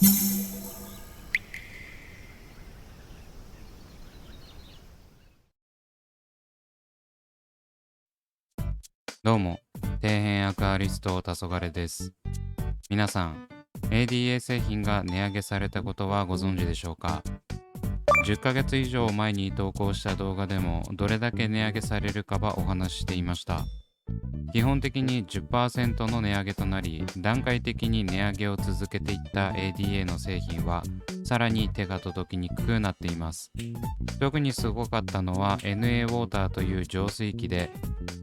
どうも、底辺アクアリスト黄昏です。皆さん、ADA 製品が値上げされたことはご存知でしょうか？ 10 ヶ月以上前に投稿した動画でもどれだけ値上げされるかはお話ししていました。基本的に 10% の値上げとなり、段階的に値上げを続けていった ADA の製品はさらに手が届きにくくなっています。特にすごかったのは NA ウォーターという浄水器で、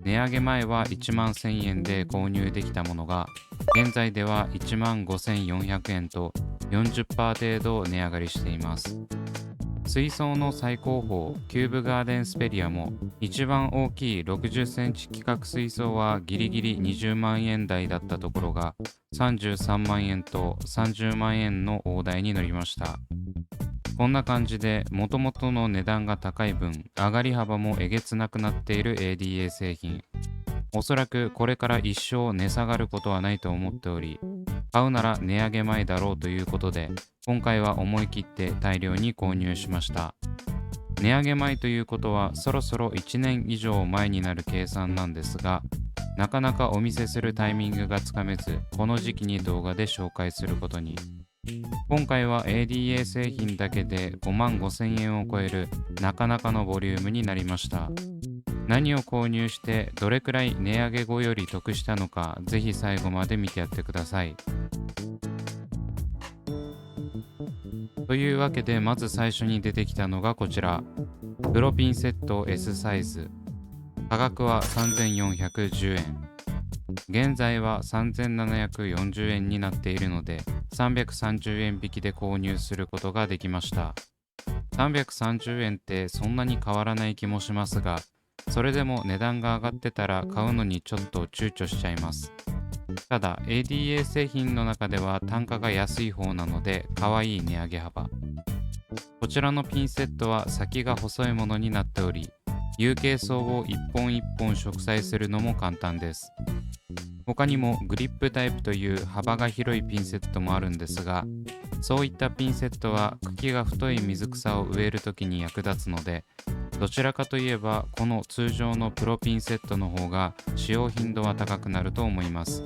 値上げ前は1万1000円で購入できたものが、現在では1万5400円と 40% 程度値上がりしています。水槽の最高峰キューブガーデンスペリアも一番大きい60センチ規格水槽はギリギリ20万円台だったところが33万円と30万円の大台に乗りました。こんな感じで元々の値段が高い分上がり幅もえげつなくなっている ADA 製品。おそらくこれから一生値下がることはないと思っており、買うなら値上げ前だろうということで、今回は思い切って大量に購入しました。値上げ前ということはそろそろ1年以上前になる計算なんですが、なかなかお見せするタイミングがつかめず、この時期に動画で紹介することに。今回は ADA 製品だけで5万5千円を超えるなかなかのボリュームになりました。何を購入してどれくらい値上げ後より得したのか、ぜひ最後まで見てやってください。というわけで、まず最初に出てきたのがこちら、プロピンセット S サイズ。価格は3410円。現在は3740円になっているので、330円引きで購入することができました。330円ってそんなに変わらない気もしますが、それでも値段が上がってたら買うのにちょっと躊躇しちゃいます。ただ ADA 製品の中では単価が安い方なので可愛い値上げ幅。こちらのピンセットは先が細いものになっており、有形層を一本一本植栽するのも簡単です。他にもグリップタイプという幅が広いピンセットもあるんですが、そういったピンセットは茎が太い水草を植えるときに役立つので、どちらかといえばこの通常のプロピンセットの方が使用頻度は高くなると思います。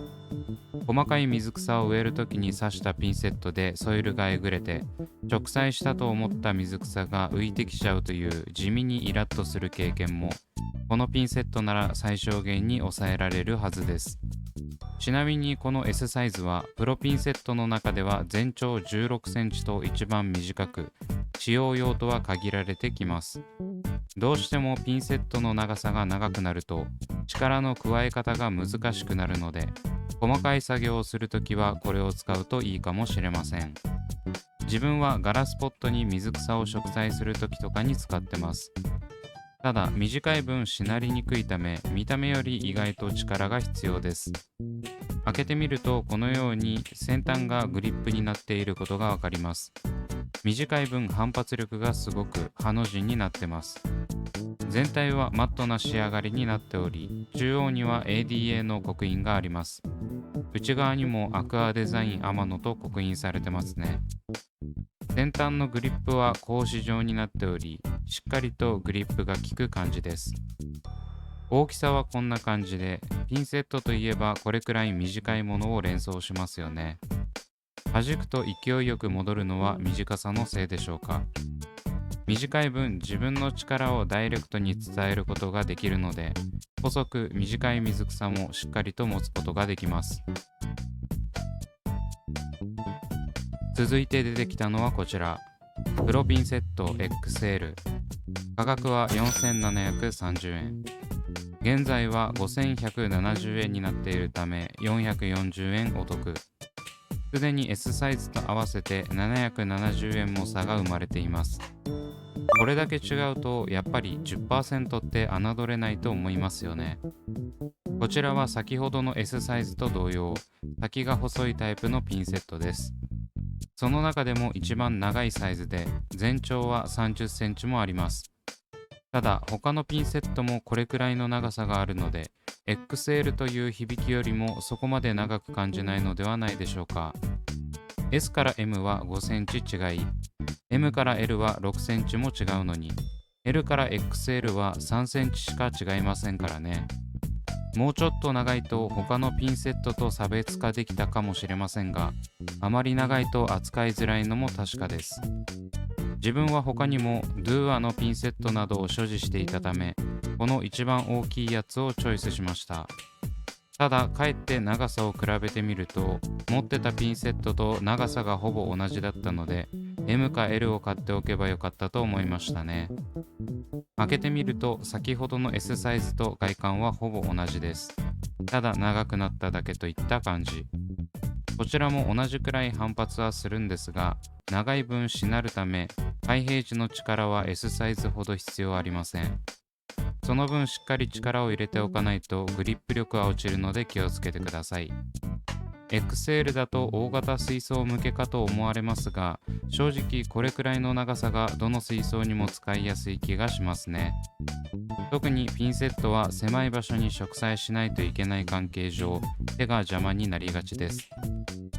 細かい水草を植えるときに刺したピンセットでソイルがえぐれて、植栽したと思った水草が浮いてきちゃうという地味にイラッとする経験も、このピンセットなら最小限に抑えられるはずです。ちなみにこの S サイズはプロピンセットの中では全長16センチと一番短く、使用用途は限られてきます。どうしてもピンセットの長さが長くなると力の加え方が難しくなるので、細かい作業をするときはこれを使うといいかもしれません。自分はガラスポットに水草を植栽するときとかに使ってます。ただ短い分しなりにくいため、見た目より意外と力が必要です。開けてみるとこのように先端がグリップになっていることがわかります。短い分反発力がすごくハの字になってます。全体はマットな仕上がりになっており、中央には ADA の刻印があります。内側にもアクアデザイン天野と刻印されてますね。先端のグリップは格子状になっており、しっかりとグリップが効く感じです。大きさはこんな感じで、ピンセットといえばこれくらい短いものを連想しますよね。弾くと勢いよく戻るのは短さのせいでしょうか。短い分自分の力をダイレクトに伝えることができるので、細く短い水草もしっかりと持つことができます。続いて出てきたのはこちら、プロピンセット XL。 価格は4730円。現在は5170円になっているため440円お得。すでに S サイズと合わせて770円も差が生まれています。これだけ違うとやっぱり 10% って侮れないと思いますよね。こちらは先ほどの S サイズと同様、先が細いタイプのピンセットです。その中でも一番長いサイズで、全長は30センチもあります。ただ他のピンセットもこれくらいの長さがあるので、 XL という響きよりもそこまで長く感じないのではないでしょうか。S から M は5センチ違い、M から L は6センチも違うのに、L から XL は3センチしか違いませんからね。もうちょっと長いと他のピンセットと差別化できたかもしれませんが、あまり長いと扱いづらいのも確かです。自分は他にも DUA のピンセットなどを所持していたため、この一番大きいやつをチョイスしました。ただ、かえって長さを比べてみると、持ってたピンセットと長さがほぼ同じだったので、M か L を買っておけばよかったと思いましたね。開けてみると、先ほどの S サイズと外観はほぼ同じです。ただ長くなっただけといった感じ。こちらも同じくらい反発はするんですが、長い分しなるため、開閉時の力は S サイズほど必要ありません。その分しっかり力を入れておかないとグリップ力は落ちるので気をつけてください。XL だと大型水槽向けかと思われますが、正直これくらいの長さがどの水槽にも使いやすい気がしますね。特にピンセットは狭い場所に植栽しないといけない関係上、手が邪魔になりがちです。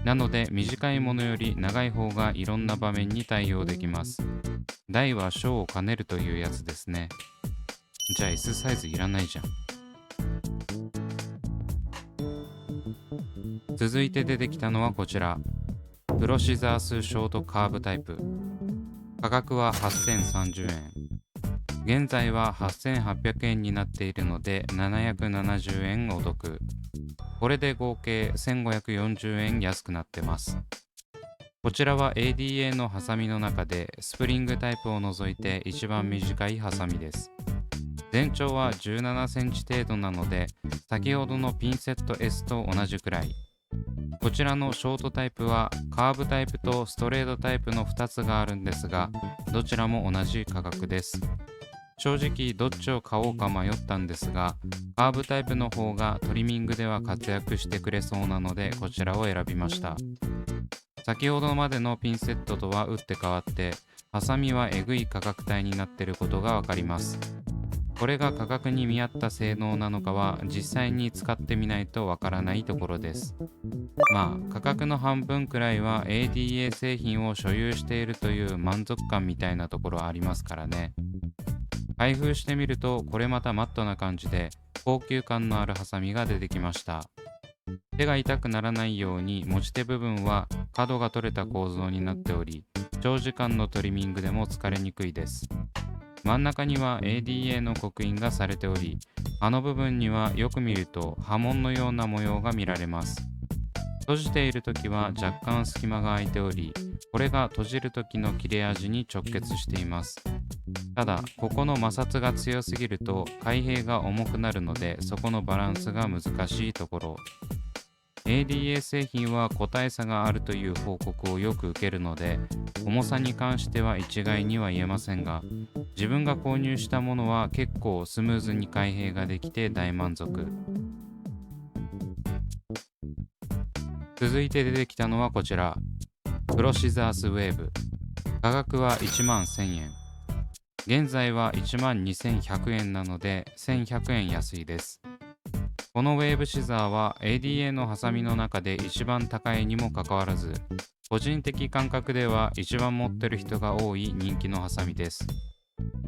なので短いものより長い方がいろんな場面に対応できます。大は小を兼ねるというやつですね。じゃあ S サイズいらないじゃん。続いて出てきたのはこちら、プロシザースショートカーブタイプ。価格は8030円。現在は8800円になっているので770円お得。これで合計1540円安くなってます。こちらは ADA のハサミの中でスプリングタイプを除いて一番短いハサミです。全長は17センチ程度なので、先ほどのピンセット S と同じくらい。こちらのショートタイプはカーブタイプとストレートタイプの2つがあるんですが、どちらも同じ価格です。正直どっちを買おうか迷ったんですが、カーブタイプの方がトリミングでは活躍してくれそうなのでこちらを選びました。先ほどまでのピンセットとは打って変わって、ハサミはえぐい価格帯になっていることがわかります。これが価格に見合った性能なのかは実際に使ってみないとわからないところです。まあ価格の半分くらいは ADA 製品を所有しているという満足感みたいなところありますからね。開封してみるとこれまたマットな感じで高級感のあるハサミが出てきました。手が痛くならないように持ち手部分は角が取れた構造になっており、長時間のトリミングでも疲れにくいです。真ん中には ADA の刻印がされており、刃の部分にはよく見ると刃文のような模様が見られます。閉じているときは若干隙間が空いており、これが閉じるときの切れ味に直結しています。ただ、ここの摩擦が強すぎると開閉が重くなるので、そこのバランスが難しいところ。ADA 製品は個体差があるという報告をよく受けるので、重さに関しては一概には言えませんが、自分が購入したものは結構スムーズに開閉ができて大満足。続いて出てきたのはこちら、プロシザースウェーブ。価格は1万1000円。現在は1万2100円なので1100円安いです。このウェーブシザーは ADA のハサミの中で一番高いにもかかわらず、個人的感覚では一番持ってる人が多い人気のハサミです。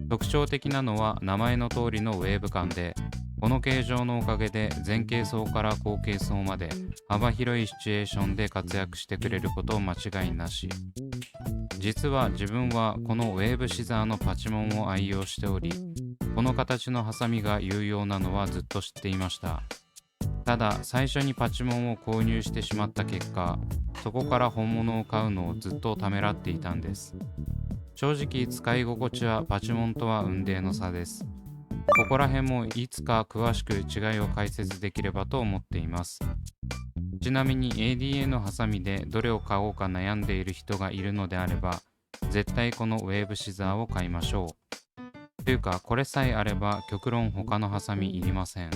特徴的なのは名前の通りのウェーブ感で、この形状のおかげで前傾層から後傾層まで幅広いシチュエーションで活躍してくれること間違いなし。実は自分はこのウェーブシザーのパチモンを愛用しており、この形のハサミが有用なのはずっと知っていました。ただ最初にパチモンを購入してしまった結果、そこから本物を買うのをずっとためらっていたんです。正直使い心地はパチモンとは雲泥の差です。ここら辺もいつか詳しく違いを解説できればと思っています。ちなみに ADA のハサミでどれを買おうか悩んでいる人がいるのであれば、絶対このウェーブシザーを買いましょう。というかこれさえあれば極論他のハサミいりません。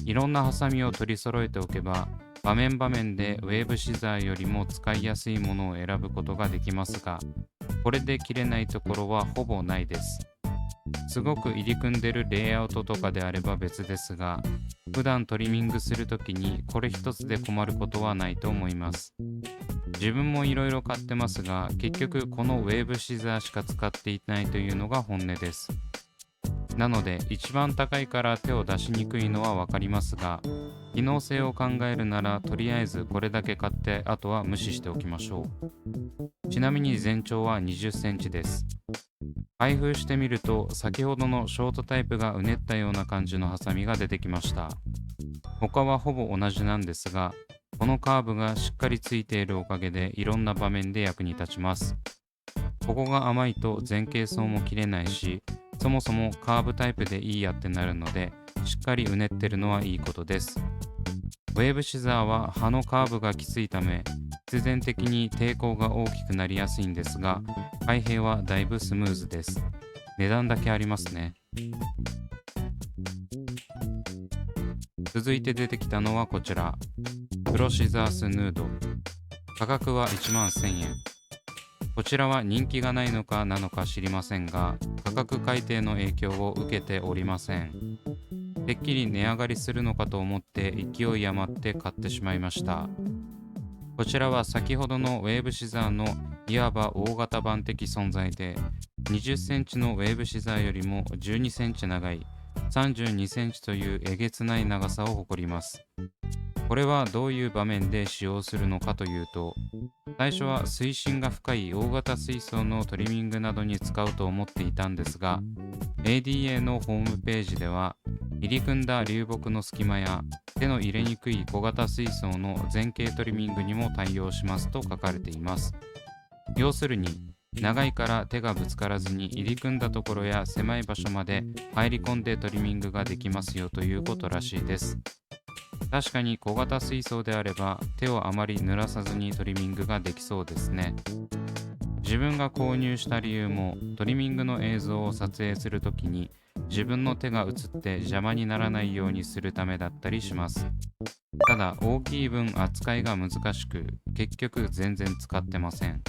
いろんなハサミを取り揃えておけば、場面場面でウェーブシザーよりも使いやすいものを選ぶことができますが、これで切れないところはほぼないです。すごく入り組んでるレイアウトとかであれば別ですが、普段トリミングするときにこれ一つで困ることはないと思います。自分もいろいろ買ってますが、結局このウェーブシザーしか使っていないというのが本音です。なので一番高いから手を出しにくいのはわかりますが、機能性を考えるならとりあえずこれだけ買ってあとは無視しておきましょう。ちなみに全長は20センチです。開封してみると先ほどのショートタイプがうねったような感じのハサミが出てきました。他はほぼ同じなんですが、このカーブがしっかりついているおかげでいろんな場面で役に立ちます。ここが甘いと前傾層も切れないし、そもそもカーブタイプでいいやってなるので、しっかりうねってるのはいいことです。ウェーブシザーは刃のカーブがきついため、必然的に抵抗が大きくなりやすいんですが、開閉はだいぶスムーズです。値段だけありますね。続いて出てきたのはこちら、プロシザースヌード。価格は1万1000円。こちらは人気がないのかなのか知りませんが、価格改定の影響を受けておりません。てっきり値上がりするのかと思って勢い余って買ってしまいました。こちらは先ほどのウェーブシザーのいわば大型版的存在で、20センチのウェーブシザーよりも12センチ長い32センチというえげつない長さを誇ります。これはどういう場面で使用するのかというと、最初は水深が深い大型水槽のトリミングなどに使うと思っていたんですが、 ADA のホームページでは入り組んだ流木の隙間や手の入れにくい小型水槽の前傾トリミングにも対応しますと書かれています。要するに長いから手がぶつからずに入り組んだところや狭い場所まで入り込んでトリミングができますよということらしいです。確かに小型水槽であれば手をあまり濡らさずにトリミングができそうですね。自分が購入した理由もトリミングの映像を撮影するときに自分の手が映って邪魔にならないようにするためだったりします。ただ大きい分扱いが難しく、結局全然使ってません。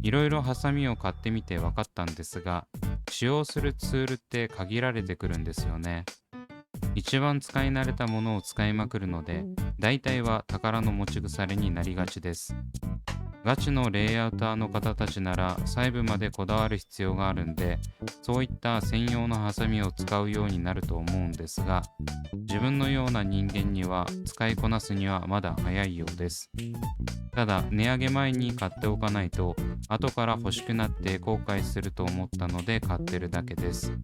いろいろハサミを買ってみて分かったんですが、使用するツールって限られてくるんですよね。一番使い慣れたものを使いまくるので、大体は宝の持ち腐れになりがちです。ガチのレイアウターの方たちなら細部までこだわる必要があるんで、そういった専用のハサミを使うようになると思うんですが、自分のような人間には使いこなすにはまだ早いようです。ただ値上げ前に買っておかないと後から欲しくなって後悔すると思ったので買ってるだけです。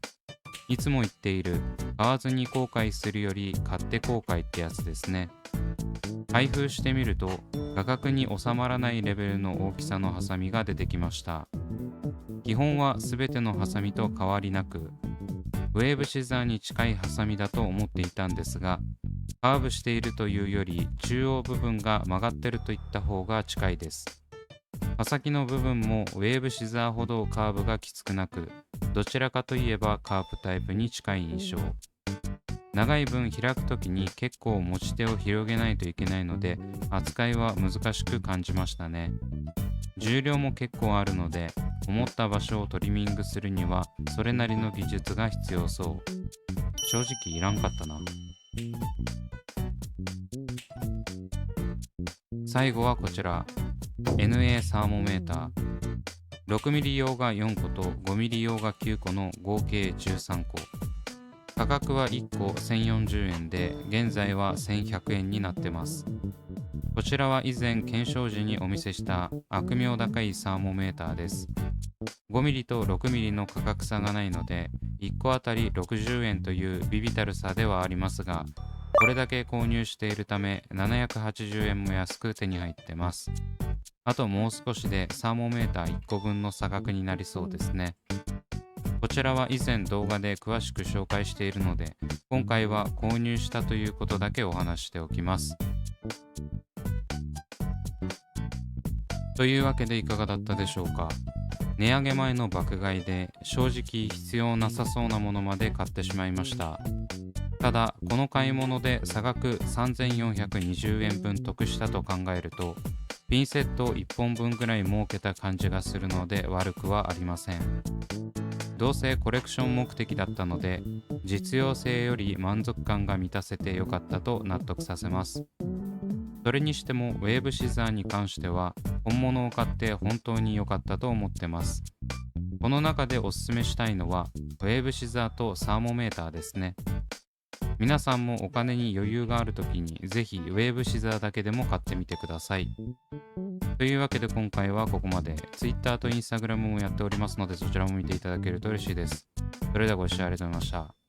いつも言っている買わずに後悔するより買って後悔ってやつですね。開封してみると価格に収まらないレベルの大きさのハサミが出てきました。基本は全てのハサミと変わりなく、ウェーブシザーに近いハサミだと思っていたんですが、カーブしているというより中央部分が曲がってるといった方が近いです。刃先の部分もウェーブシザーほどカーブがきつくなく、どちらかといえばカープタイプに近い印象。長い分開くときに結構持ち手を広げないといけないので、扱いは難しく感じましたね。重量も結構あるので、思った場所をトリミングするにはそれなりの技術が必要そう。正直いらんかったな。最後はこちら、 NA サーモメーター。6mm 用が4個と 5mm 用が9個の合計13個。価格は1個1040円で、現在は1100円になってます。こちらは以前検証時にお見せした悪名高いサーモメーターです。5mm と 6mm の価格差がないので、1個あたり60円という微々たる差ではありますが、これだけ購入しているため780円も安く手に入ってます。あともう少しでサーモメーター1個分の差額になりそうですね。こちらは以前動画で詳しく紹介しているので、今回は購入したということだけお話しておきます。というわけでいかがだったでしょうか。値上げ前の爆買いで正直必要なさそうなものまで買ってしまいました。ただこの買い物で差額3420円分得したと考えると、ピンセット1本分ぐらい儲けた感じがするので悪くはありません。どうせコレクション目的だったので、実用性より満足感が満たせてよかったと納得させます。それにしてもウェーブシザーに関しては本物を買って本当に良かったと思ってます。この中でおすすめしたいのはウェーブシザーとサーモメーターですね。皆さんもお金に余裕があるときにぜひウェーブシザーだけでも買ってみてください。というわけで今回はここまで。Twitter と Instagram もやっておりますのでそちらも見ていただけると嬉しいです。それではご視聴ありがとうございました。